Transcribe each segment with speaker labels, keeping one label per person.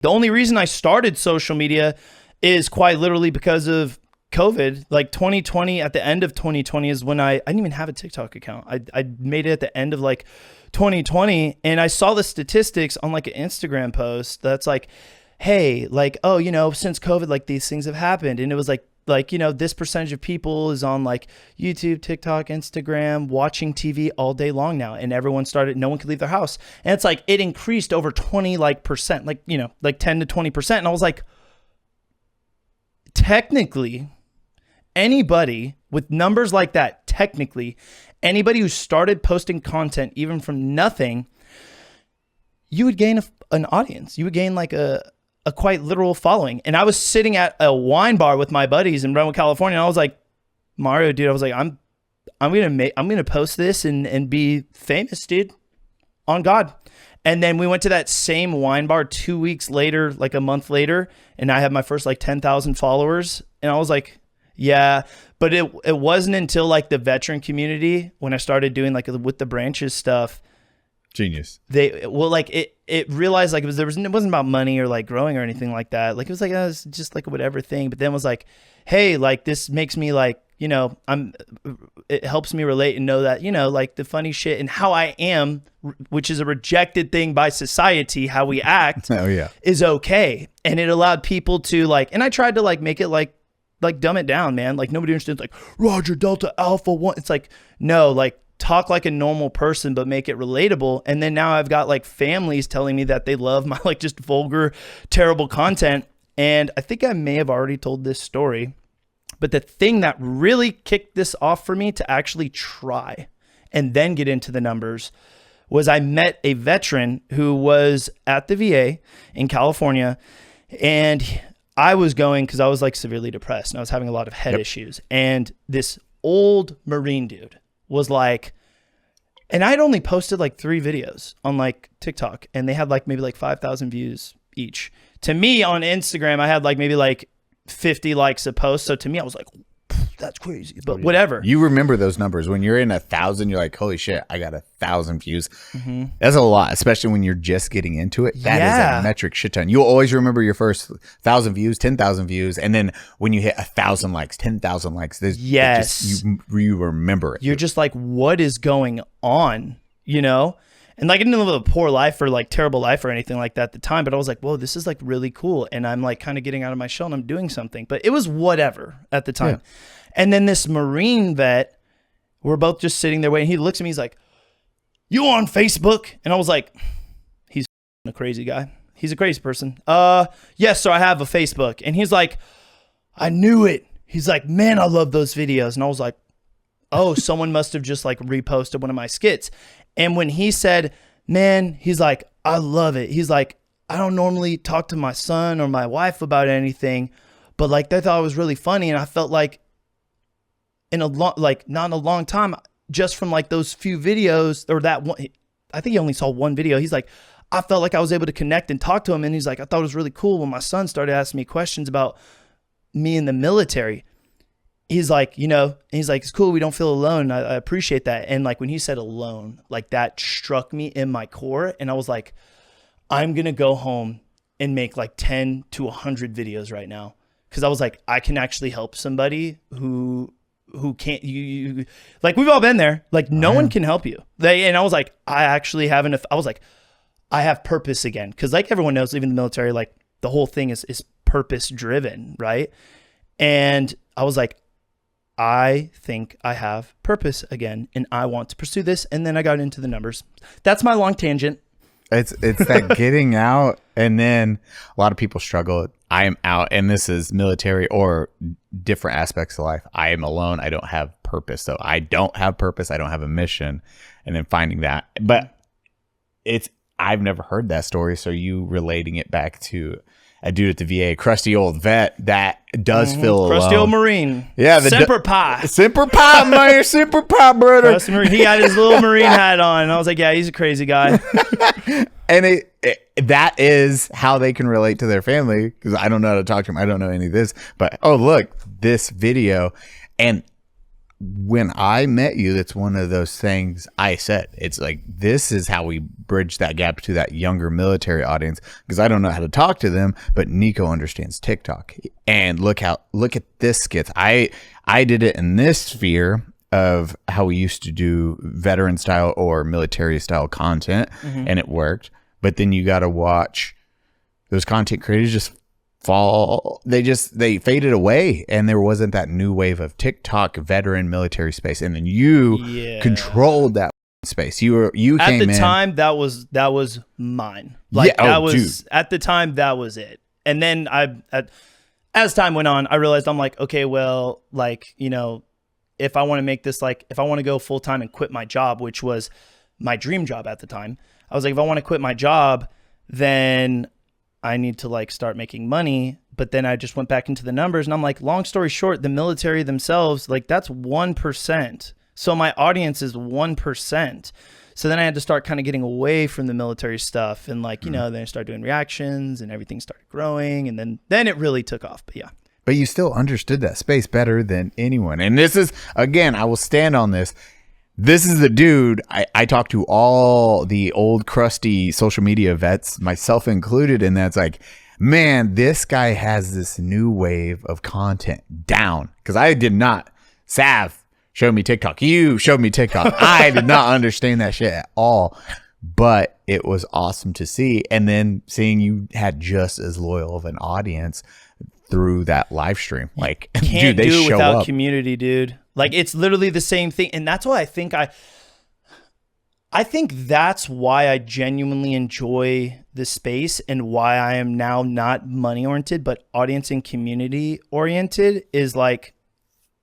Speaker 1: The only reason I started social media is quite literally because of COVID. Like 2020, at the end of 2020 is when I didn't even have a TikTok account. I made it at the end of like 2020, and I saw the statistics on like an Instagram post that's like, hey, like, oh, you know, since COVID, like these things have happened. And it was like, you know, this percentage of people is on like YouTube, TikTok, Instagram, watching TV all day long now. And everyone started, no one could leave their house. And it's like, it increased over 20 like percent, like, you know, like 10 to 20%. And I was like, technically, anybody with numbers like that, technically, anybody who started posting content, even from nothing, you would gain an audience. You would gain like a quite literal following. And I was sitting at a wine bar with my buddies in Brentwood, California. And I was like, Mario, dude, I was like, I'm gonna post this and be famous, dude, on God. And then we went to that same wine bar 2 weeks later, like a month later, and I had my first like 10,000 followers. And I was like, yeah, but it wasn't until like the veteran community when I started doing like with the branches stuff.
Speaker 2: Genius.
Speaker 1: It realized like it wasn't about money or like growing or anything like that. Like it was like, oh, it's just like a whatever thing. But then it was like, hey, like this makes me like, you know, it helps me relate and know that, you know, like the funny shit and how I am, which is a rejected thing by society, how we act is okay. And it allowed people to like, and I tried to like make it like dumb it down, man. Like nobody understands like Roger Delta Alpha 1. It's like, no, like talk like a normal person, but make it relatable. And then now I've got like families telling me that they love my like just vulgar, terrible content. And I think I may have already told this story, but the thing that really kicked this off for me to actually try and then get into the numbers was I met a veteran who was at the VA in California, and I was going because I was like severely depressed and I was having a lot of head issues. And this old Marine dude was like, and I'd only posted like 3 videos on like TikTok, and they had like maybe like 5,000 views each. To me on Instagram, I had like maybe like 50 likes a post. So to me, I was like, that's crazy, but whatever.
Speaker 2: You remember those numbers when you're in 1,000, you're like, holy shit, I got 1,000 views. Mm-hmm. That's a lot, especially when you're just getting into it. That is a metric shit ton. You'll always remember your first 1,000 views, 10,000 views. And then when you hit 1,000 likes, 10,000 likes, you remember it.
Speaker 1: You're just like, what is going on? You know? And like I didn't live a poor life or like terrible life or anything like that at the time, but I was like, whoa, this is like really cool. And I'm like kind of getting out of my shell and I'm doing something, but it was whatever at the time. Yeah. And then this Marine vet, we're both just sitting there waiting. He looks at me, he's like, you on Facebook? And I was like, he's a crazy guy. He's a crazy person. Yes, sir, I have a Facebook. And he's like, I knew it. He's like, man, I love those videos. And I was like, oh, someone must have just like reposted one of my skits. And when he said, man, he's like, I love it. He's like, I don't normally talk to my son or my wife about anything, but like they thought it was really funny. And I felt like in a long, like not in a long time, just from like those few videos or that one, I think he only saw one video. He's like, I felt like I was able to connect and talk to him. And he's like, I thought it was really cool when my son started asking me questions about me in the military. He's like, you know, he's like, it's cool. We don't feel alone. I appreciate that. And like when he said alone, like that struck me in my core. And I was like, I'm going to go home and make like 10 to 100 videos right now. Cause I was like, I can actually help somebody who can't, you like, we've all been there. Like no one can help you. And I was like, I actually have I was like, I have purpose again. Cause like everyone knows, leaving the military, like the whole thing is purpose driven. Right. And I was like, I think I have purpose again, and I want to pursue this. And then I got into the numbers. That's my long tangent.
Speaker 2: It's that getting out, and then a lot of people struggle. I am out, and this is military or different aspects of life. I am alone. I don't have purpose. So I don't have purpose. I don't have a mission, and then finding that. But I've never heard that story. So you relating it back to a dude at the VA, crusty old vet that does feel alone.
Speaker 1: Crusty old Marine.
Speaker 2: Yeah.
Speaker 1: Semper Pi.
Speaker 2: Semper Pi, man. Semper Pi, brother.
Speaker 1: He had his little Marine hat on. And I was like, yeah, he's a crazy guy.
Speaker 2: And that is how they can relate to their family, because I don't know how to talk to them. I don't know any of this. But, oh, look, this video. And when I met you, that's one of those things I said. It's like, this is how we bridge that gap to that younger military audience, because I don't know how to talk to them, but Nico understands TikTok. And look at this skits. I did it in this sphere of how we used to do veteran style or military style content, and it worked. But then you got to watch those content creators just fall. They faded away, and there wasn't that new wave of TikTok veteran military space. And then you controlled that space. You
Speaker 1: at
Speaker 2: came
Speaker 1: the
Speaker 2: in.
Speaker 1: time that was mine. Like that was at the time that was it. And then as time went on, I realized I'm like, okay, well, like, you know, if I want to make this, like, if I want to go full time and quit my job, which was my dream job at the time, I was like, if I want to quit my job, then I need to like start making money. But then I just went back into the numbers, and I'm like, long story short, the military themselves, like, that's 1%. So my audience is 1%. So then I had to start kind of getting away from the military stuff, and like, you know, then I started doing reactions, and everything started growing, and then it really took off. But yeah.
Speaker 2: But you still understood that space better than anyone. And this is, again, I will stand on this. This is the dude I talk to all the old crusty social media vets, myself included, and that's like, man, this guy has this new wave of content down. Because I did not. Sav showed me TikTok. You showed me TikTok. I did not understand that shit at all. But it was awesome to see. And then seeing you had just as loyal of an audience through that live stream. Like,
Speaker 1: Can't
Speaker 2: dude, they
Speaker 1: do it
Speaker 2: show
Speaker 1: without
Speaker 2: up.
Speaker 1: community, dude. Like, it's literally the same thing. And that's why I think that's why I genuinely enjoy this space, and why I am now not money oriented, but audience and community oriented, is like,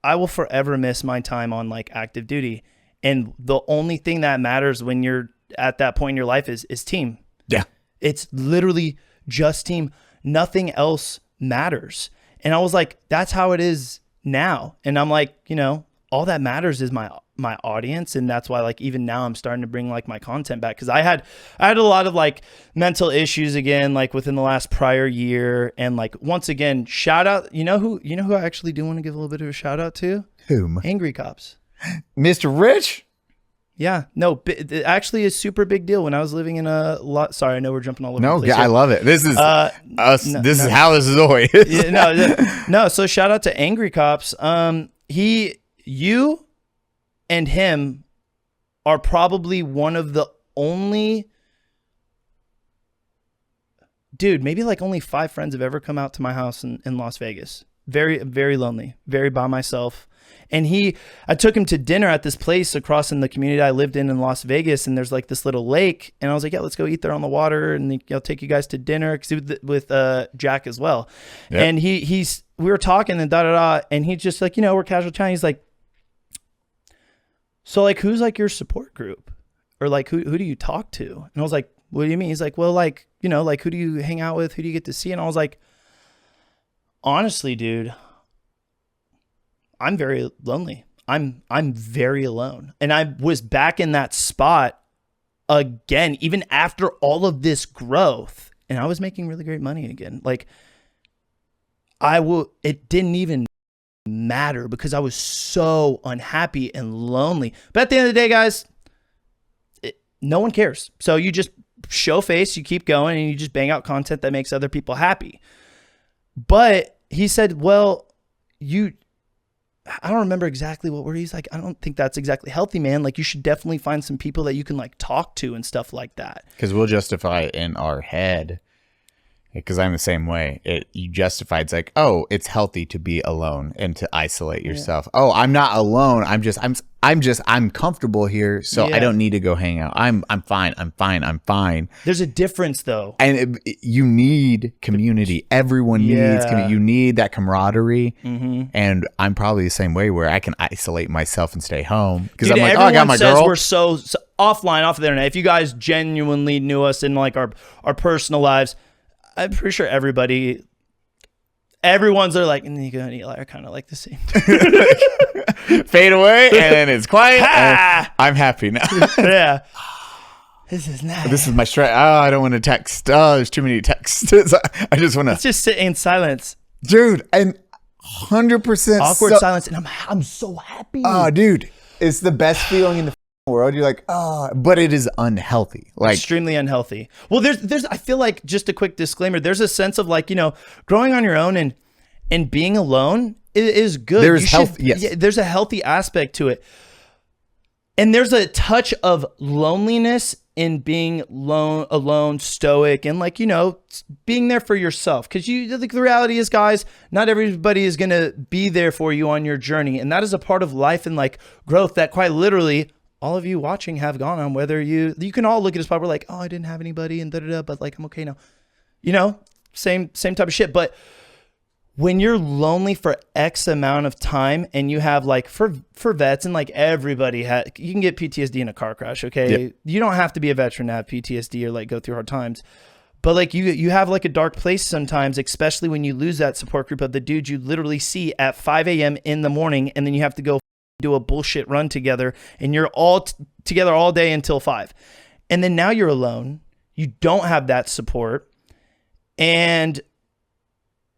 Speaker 1: I will forever miss my time on like active duty. And the only thing that matters when you're at that point in your life is team.
Speaker 2: Yeah.
Speaker 1: It's literally just team. Nothing else matters. And I was like, that's how it is now. And I'm like, you know, all that matters is my audience. And that's why, like, even now I'm starting to bring like my content back, because I had a lot of like mental issues again, like within the last prior year. And like, once again, shout out, you know who I actually do want to give a little bit of a shout out to?
Speaker 2: Whom?
Speaker 1: Angry Cops.
Speaker 2: Mr. Rich?
Speaker 1: Yeah, no, it actually is super big deal. When I was living in a lot, sorry, I know we're jumping all over.
Speaker 2: No,
Speaker 1: the place
Speaker 2: I
Speaker 1: here.
Speaker 2: love it. This is us. This is how this is always.
Speaker 1: Yeah, no. So shout out to Angry Cops. You and him are probably one of the only, dude, maybe like only 5 friends have ever come out to my house in Las Vegas. Very, very lonely, very by myself. And I took him to dinner at this place across in the community I lived in Las Vegas. And there's like this little lake. And I was like, yeah, let's go eat there on the water. And I'll take you guys to dinner, with Jack as well. Yep. And we were talking and and he's just like, you know, we're casual chatting. He's like, so like, who's like your support group, or like, who do you talk to? And I was like, what do you mean? He's like, well, like, you know, like, who do you hang out with? Who do you get to see? And I was like, honestly, dude, I'm very lonely. I'm very alone. And I was back in that spot again, even after all of this growth, and I was making really great money again. Like, it didn't even matter, because I was so unhappy and lonely. But at the end of the day, guys, no one cares. So you just show face, you keep going, and you just bang out content that makes other people happy. But he said, well, I don't remember exactly what word he's like, I don't think that's exactly healthy, man. Like, you should definitely find some people that you can like talk to and stuff like that.
Speaker 2: Because we'll justify it in our head. Because I'm the same way. You justify, it's like, oh, it's healthy to be alone and to isolate yourself. Yeah. Oh, I'm not alone. I'm comfortable here, so I don't need to go hang out. I'm fine.
Speaker 1: There's a difference though.
Speaker 2: And you need community. Everyone needs community. You need that camaraderie. Mm-hmm. And I'm probably the same way, where I can isolate myself and stay home. Because I'm like, oh, I got my girl.
Speaker 1: We're so offline, off of the internet. If you guys genuinely knew us in like our personal lives, I'm pretty sure everyone's are like, Nico and Eli are kind of like the same.
Speaker 2: Fade away, and then it's quiet. And I'm happy now.
Speaker 1: Yeah. This is nice.
Speaker 2: This is my stress. Oh, I don't want to text. Oh, there's too many texts. I just want to.
Speaker 1: Let's just sit in silence.
Speaker 2: Dude, and 100%
Speaker 1: awkward silence, and I'm so happy.
Speaker 2: Oh, dude, it's the best feeling in the world. You're like, oh, but it is unhealthy. Like
Speaker 1: Extremely unhealthy. Well, there's I feel like, just a quick disclaimer, there's a sense of like, growing on your own and being alone is good.
Speaker 2: There is health. Yes.
Speaker 1: Yeah, there's a healthy aspect to it. And there's a touch of loneliness in being alone, stoic, and like, being there for yourself. Because the reality is, guys, not everybody is going to be there for you on your journey. And that is a part of life and like growth that quite literally all of you watching have gone on. Whether you can all look at a spot where like, oh, I didn't have anybody and da-da-da, but like, I'm okay now. Same type of shit. But when you're lonely for X amount of time, and you have like for vets, and like everybody you can get PTSD in a car crash. Okay. Yep. You don't have to be a veteran to have PTSD or like go through hard times, but like you have like a dark place sometimes, especially when you lose that support group of the dudes you literally see at 5 a.m. in the morning, and then you have to go do a bullshit run together, and you're all together all day until 5. And then now you're alone. You don't have that support, and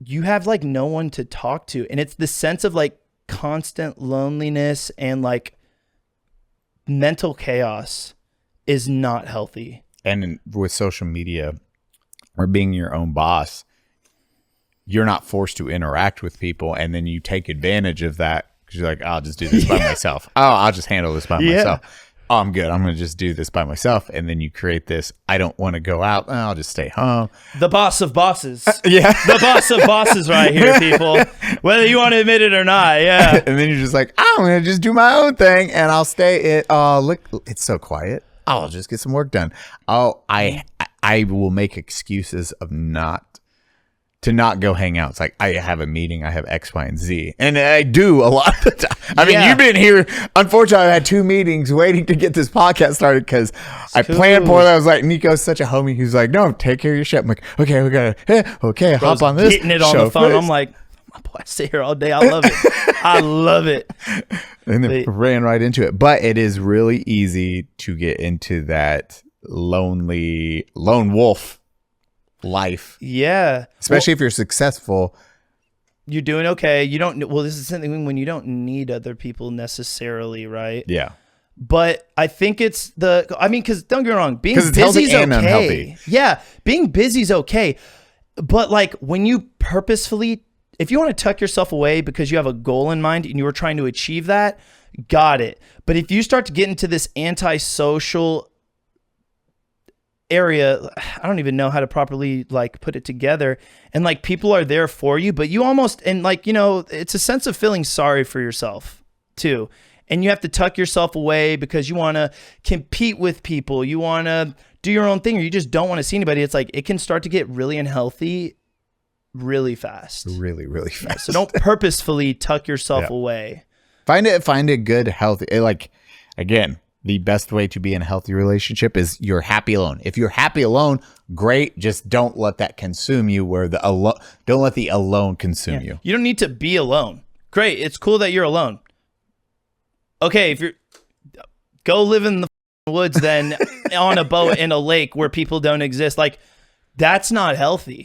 Speaker 1: you have like no one to talk to. And it's the sense of like constant loneliness and like mental chaos is not healthy.
Speaker 2: And with social media or being your own boss, you're not forced to interact with people. And then you take advantage of that because you're like, I'll just do this by myself. Oh, I'll just handle this by myself. Oh, I'm good. I'm going to just do this by myself. And then you create this, I don't want to go out. Oh, I'll just stay home.
Speaker 1: The boss of bosses.
Speaker 2: Yeah.
Speaker 1: The boss of bosses right here, people. Whether you want to admit it or not. Yeah.
Speaker 2: And then you're just like, I'm going to just do my own thing, and I'll stay. Look, it's so quiet. I'll just get some work done. Oh, I will make excuses of not go hang out. It's like, I have a meeting, I have X, Y, and Z. And I do a lot of the time. I mean, you've been here. Unfortunately, I had 2 meetings waiting to get this podcast started because I planned poorly. I was like, Nico's such a homie. He's like, no, take care of your shit. I'm like, okay, we got to, hop on this.
Speaker 1: Getting it on the phone. I'm like, my boy, I sit here all day. I love it. I love it.
Speaker 2: And then ran right into it. But it is really easy to get into that lone wolf life.
Speaker 1: Yeah.
Speaker 2: Especially if you're successful.
Speaker 1: You're doing okay. This is something when you don't need other people necessarily, right?
Speaker 2: Yeah.
Speaker 1: But I think it's because don't get me wrong, being busy is okay.
Speaker 2: Unhealthy.
Speaker 1: Yeah. Being busy is okay. But like when you purposefully, if you want to tuck yourself away because you have a goal in mind and you were trying to achieve that, got it. But if you start to get into this antisocial area, I don't even know how to properly like put it together, and like people are there for you, but you almost, and like, it's a sense of feeling sorry for yourself too, and you have to tuck yourself away because you want to compete with people, you want to do your own thing, or you just don't want to see anybody. It's like it can start to get really unhealthy really fast.
Speaker 2: Really fast.
Speaker 1: Yeah, so don't purposefully tuck yourself away.
Speaker 2: Find a good healthy, like, again, the best way to be in a healthy relationship is you're happy alone. If you're happy alone, great. Just don't let that consume you. Don't let the alone consume you.
Speaker 1: You don't need to be alone. Great. It's cool that you're alone. Okay. If you're go live in the woods, then on a boat in a lake where people don't exist. Like that's not healthy.